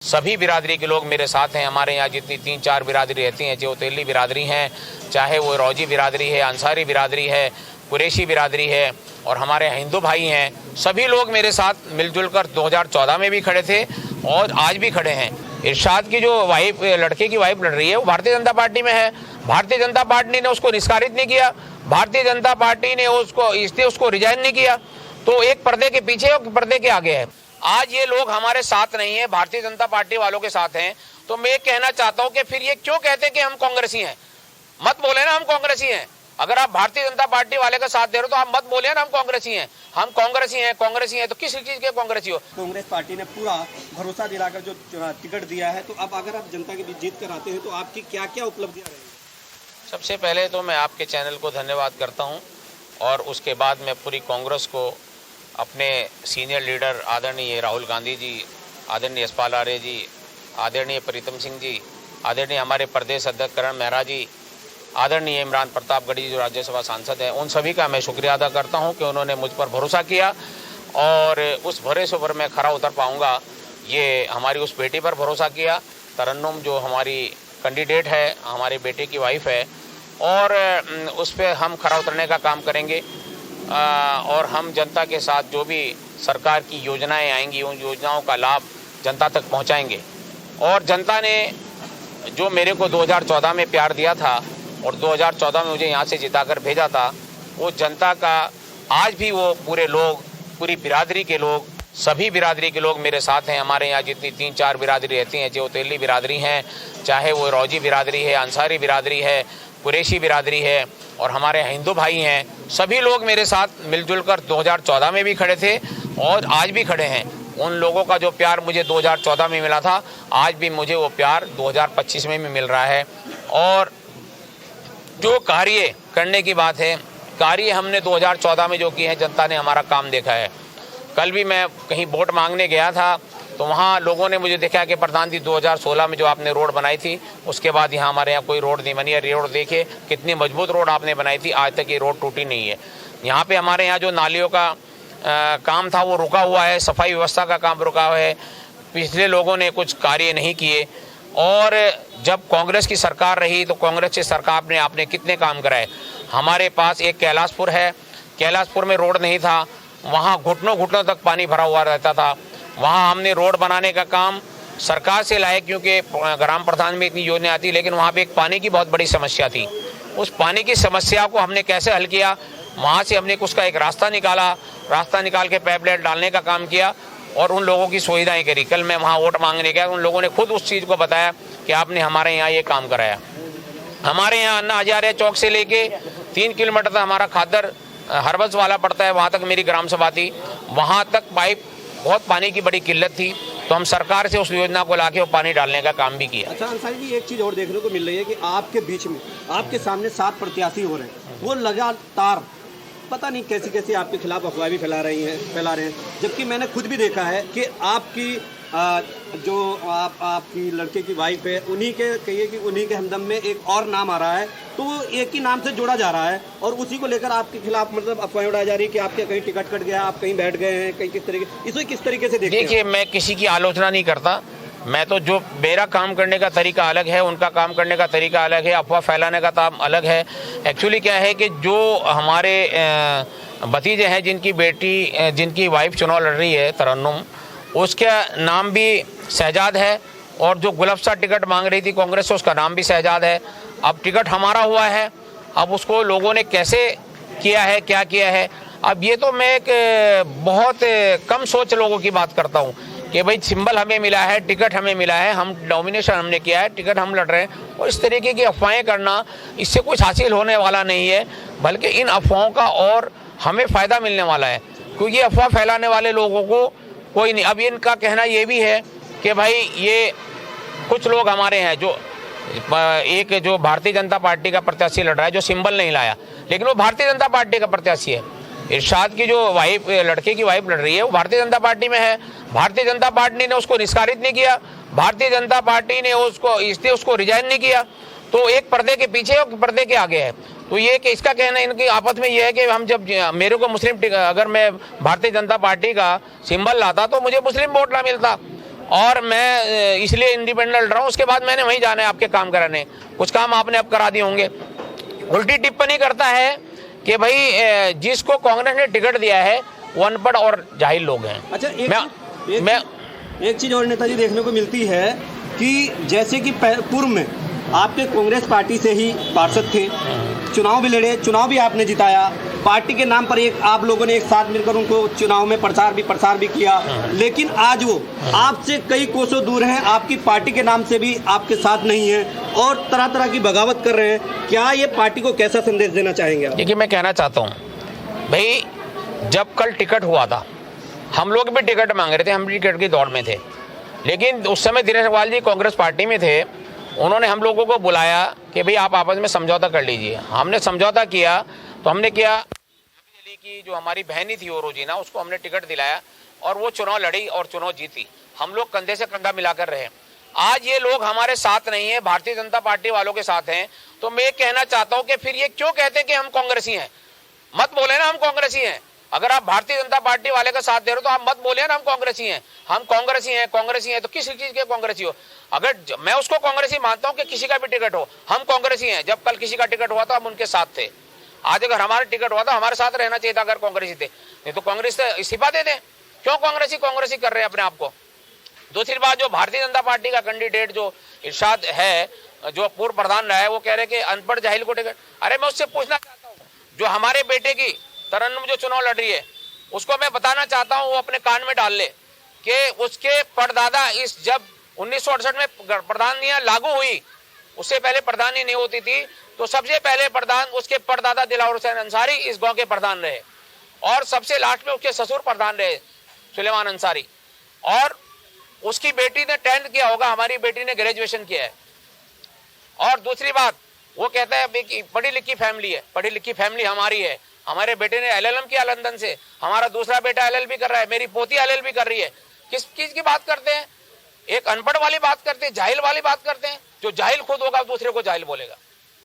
सभी बिरादरी के लोग मेरे साथ हैं। हमारे यहाँ जितनी 3-4 बिरादरी रहती हैं, जो तेली बिरादरी हैं, चाहे वो रौजी बिरादरी है, अंसारी बिरादरी है, कुरैशी बिरादरी है और हमारे हिंदू भाई हैं, सभी लोग मेरे साथ मिलजुल कर 2014 में भी खड़े थे और आज भी खड़े हैं। इरशाद की जो वाइफ, लड़के की वाइफ लड़ रही है, वो भारतीय जनता पार्टी में है। भारतीय जनता पार्टी ने उसको निष्कासित नहीं किया, भारतीय जनता पार्टी ने उसको रिजाइन नहीं किया। तो एक पर्दे के पीछे और पर्दे के आगे है। आज ये लोग हमारे साथ नहीं है, भारतीय जनता पार्टी वालों के साथ हैं। तो मैं कहना चाहता हूं कि फिर ये क्यों कहते हैं कि हम कांग्रेसी हैं। मत बोले ना हम कांग्रेसी हैं। अगर आप भारतीय जनता पार्टी वाले का साथ दे रहे हो तो आप मत बोलिए ना हम कांग्रेसी हैं। हम कांग्रेसी हैं तो किस चीज के कांग्रेसी हो। कांग्रेस पार्टी ने पूरा भरोसा दिलाकर जो टिकट दिया है, तो अब अगर आप जनता के बीच जीत कर आते हैं तो आपकी क्या क्या उपलब्धियां रहेंगी? सबसे पहले तो मैं आपके चैनल को धन्यवाद करता हूं और उसके बाद मैं पूरी कांग्रेस को, अपने सीनियर लीडर आदरणीय राहुल गांधी जी, आदरणीय यशपाल आर्य जी, आदरणीय प्रीतम सिंह जी, आदरणीय हमारे प्रदेश अध्यक्ष करण मेहरा जी, आदरणीय इमरान प्रतापगढ़ी जी जो राज्यसभा सांसद हैं, उन सभी का मैं शुक्रिया अदा करता हूं कि उन्होंने मुझ पर भरोसा किया और उस भरोसे पर मैं खरा उतर पाऊंगा। ये हमारी उस बेटी पर भरोसा किया, तरन्नुम जो हमारी कैंडिडेट है, हमारे बेटे की वाइफ है, और उस पर हम खरा उतरने का काम करेंगे और हम जनता के साथ जो भी सरकार की योजनाएं आएंगी उन योजनाओं का लाभ जनता तक पहुंचाएंगे। और जनता ने जो मेरे को 2014 में प्यार दिया था और 2014 में मुझे यहाँ से जिताकर भेजा था, वो जनता का आज भी वो पूरी बिरादरी के लोग, सभी बिरादरी के लोग मेरे साथ हैं। हमारे यहाँ जितनी 3-4 बिरादरी रहती हैं, जो तेली बिरादरी हैं, चाहे वो रौजी बिरादरी है, अंसारी बिरादरी है, कुरैशी बिरादरी है और हमारे हिंदू भाई हैं, सभी लोग मेरे साथ मिलजुल कर 2014 में भी खड़े थे और आज भी खड़े हैं। उन लोगों का जो प्यार मुझे 2014 में मिला था, आज भी मुझे वो प्यार 2025 में भी मिल रहा है। और जो कार्य करने की बात है, कार्य हमने 2014 में जो किए हैं, जनता ने हमारा काम देखा है। कल भी मैं कहीं वोट मांगने गया था तो वहाँ लोगों ने मुझे देखा कि प्रधान जी 2016 में जो आपने रोड बनाई थी, उसके बाद यहाँ हमारे यहाँ कोई रोड नहीं बनी है। रोड देखिए कितनी मजबूत रोड आपने बनाई थी, आज तक ये रोड टूटी नहीं है। यहाँ पे हमारे यहाँ जो नालियों का काम था वो रुका हुआ है, सफाई व्यवस्था का काम रुका हुआ है। पिछले लोगों ने कुछ कार्य नहीं किए और जब कांग्रेस की सरकार रही तो कांग्रेस की सरकार ने आपने कितने काम कराए। हमारे पास एक कैलाशपुर है, कैलाशपुर में रोड नहीं था, वहाँ घुटनों घुटनों तक पानी भरा हुआ रहता था। वहाँ हमने रोड बनाने का काम सरकार से लाए क्योंकि ग्राम प्रधान में इतनी योजना आती, लेकिन वहाँ पे एक पानी की बहुत बड़ी समस्या थी। उस पानी की समस्या को हमने कैसे हल किया, वहाँ से हमने उसका एक रास्ता निकाल के पाइपलाइन डालने का काम किया और उन लोगों की सुविधाएं करी। कल मैं वहाँ वोट मांगने गया, उन लोगों ने खुद उस चीज़ को बताया कि आपने हमारे यहाँ ये काम कराया। हमारे यहाँ अन्ना हजारे चौक से लेके 3 किलोमीटर तक हमारा खादर हरबस वाला पड़ता है, वहाँ तक मेरी ग्राम सभा थी। वहाँ तक पाइप, बहुत पानी की बड़ी किल्लत थी, तो हम सरकार से उस योजना को लाके वो पानी डालने का काम भी किया। अच्छा अंसारी जी, एक चीज़ और देखने को मिल रही है कि आपके बीच में, आपके सामने 7 प्रत्याशी हो रहे हैं, वो लगातार पता नहीं कैसी कैसी आपके खिलाफ अफवाह भी फैला रहे हैं। जबकि मैंने खुद भी देखा है कि आपकी जो आपकी लड़के की वाइफ है, उन्हीं के हमदम में एक और नाम आ रहा है, तो वो एक ही नाम से जोड़ा जा रहा है और उसी को लेकर आपके खिलाफ मतलब अफवाह उड़ाई जा रही है कि आपके कहीं टिकट कट गया, आप कहीं बैठ गए हैं, कहीं किस तरीके से देखते हैं? देखिए, मैं किसी की आलोचना नहीं करता। मैं तो जो मेरा काम करने का तरीका अलग है, उनका काम करने का तरीका अलग है, अफवाह फैलाने का काम अलग है। एक्चुअली क्या है कि जो हमारे भतीजे हैं, जिनकी वाइफ चुनाव लड़ रही है, तरन्नुम, उसका नाम भी शहजाद है और जो गुलफ्सा टिकट मांग रही थी कांग्रेस से, उसका नाम भी शहजाद है। अब टिकट हमारा हुआ है, अब उसको लोगों ने कैसे किया है, क्या किया है, अब ये तो मैं एक बहुत कम सोच लोगों की बात करता हूँ कि भाई सिंबल हमें मिला है, टिकट हमें मिला है, हम नॉमिनेशन हमने किया है, टिकट हम लड़ रहे हैं। और इस तरीके की अफवाहें करना, इससे कुछ हासिल होने वाला नहीं है, बल्कि इन अफवाहों का और हमें फ़ायदा मिलने वाला है, क्योंकि अफवाह फैलाने वाले लोगों को कोई नहीं। अब इनका कहना ये भी है कि भाई ये कुछ लोग हमारे हैं जो भारतीय जनता पार्टी का प्रत्याशी लड़ रहा है, जो सिंबल नहीं लाया, लेकिन वो भारतीय जनता पार्टी का प्रत्याशी है। इरशाद की जो वाइफ, लड़के की वाइफ लड़ रही है, वो भारतीय जनता पार्टी में है। भारतीय जनता पार्टी ने उसको निष्कासित नहीं किया, भारतीय जनता पार्टी ने उसको रिजाइन नहीं किया। तो एक पर्दे के पीछे और पर्दे के आगे है। तो ये कि इसका कहना इनकी आपस में ये है कि हम जब मेरे को अगर मैं भारतीय जनता पार्टी का सिंबल लाता तो मुझे मुस्लिम वोट ना मिलता, और मैं इसलिए इंडिपेंडेंट लड़ रहा हूँ। उसके बाद मैंने वहीं जाना है आपके काम कराने, कुछ काम आपने अब करा दिए होंगे। उल्टी टिप्पणी करता है कि भाई जिसको कांग्रेस ने टिकट दिया है वो अनपढ़ और जाहिल लोग हैं। अच्छा, एक चीज और नेताजी देखने को मिलती है कि जैसे कि पूर्व में आपके कांग्रेस पार्टी से ही पार्षद थे, चुनाव भी लड़े, चुनाव भी आपने जिताया, पार्टी के नाम पर एक आप लोगों ने एक साथ मिलकर उनको चुनाव में प्रचार भी किया, लेकिन आज वो आपसे कई कोसों दूर हैं, आपकी पार्टी के नाम से भी आपके साथ नहीं है और तरह तरह की बगावत कर रहे हैं। क्या ये पार्टी को कैसा संदेश देना चाहेंगे आप? देखिए, मैं कहना चाहता हूँ भाई, जब कल टिकट हुआ था हम लोग भी टिकट मांग रहे थे, हम भी टिकट की दौड़ में थे, लेकिन उस समय दिनेश अग्रवाल जी कांग्रेस पार्टी में थे। उन्होंने हम लोगों को बुलाया कि भाई आप आपस में समझौता कर लीजिए। हमने समझौता किया तो हमने किया की जो हमारी बहनी थी वो रोजीना, उसको हमने टिकट दिलाया और वो चुनाव लड़ी और चुनाव जीती। हम लोग कंधे से कंधा मिलाकर रहे। आज ये लोग हमारे साथ नहीं है, भारतीय जनता पार्टी वालों के साथ हैं। तो मैं कहना चाहता हूं कि फिर ये क्यों कहते हैं कि हम कांग्रेसी हैं? मत बोले ना हम कांग्रेसी हैं। अगर आप भारतीय जनता पार्टी वाले का साथ दे रहे हो तो आप मत बोले ना हम कांग्रेसी हैं। हम कांग्रेसी हैं तो किसी चीज के कांग्रेसी हो? अगर मैं उसको कांग्रेसी मानता हूं कि किसी का भी टिकट हो, हम कांग्रेसी हैं। जब कल किसी का टिकट हुआ था हम उनके साथ थे। आज अगर हमारा टिकट हुआ था हमारे साथ रहना चाहिए था अगर कांग्रेसी थे, नहीं तो कांग्रेस से इस्तीफा दे दें। क्यों कांग्रेसी कर रहे हैं अपने आप को? दूसरी बात, जो भारतीय जनता पार्टी का कैंडिडेट जो इरशाद है, जो पूर्व प्रधान रहा है, वो कह रहे कि अनपढ़ जाहिल को टिकट। अरे मैं उससे पूछना चाहता हूँ, जो हमारे बेटे की तरन्नुम जो चुनाव लड़ रही है, उसको मैं बताना चाहता हूँ, वो अपने कान में डाल ले कि उसके परदादा जब 1968 में प्रधानियां लागू हुई, उससे पहले प्रधानी नहीं होती थी, तो सबसे पहले प्रधान उसके परदादा दिलावर हुसैन अंसारी इस गांव के प्रधान रहे और सबसे लास्ट में उसके ससुर प्रधान रहे सुलेमान अंसारी। और उसकी बेटी ने 10th किया होगा, हमारी बेटी ने ग्रेजुएशन किया है। और दूसरी बात, वो कहता है कि पढ़ी लिखी फैमिली है। पढ़ी लिखी फैमिली हमारी है। हमारे बेटे ने LLM किया लंदन से, हमारा दूसरा बेटा LLB कर रहा है, मेरी पोती LLB कर रही है। किस चीज की बात करते हैं? एक अनपढ़ वाली बात करते हैं, जाहिल वाली बात करते हैं। जो जाहिल खुद होगा दूसरे को जाहिल बोलेगा।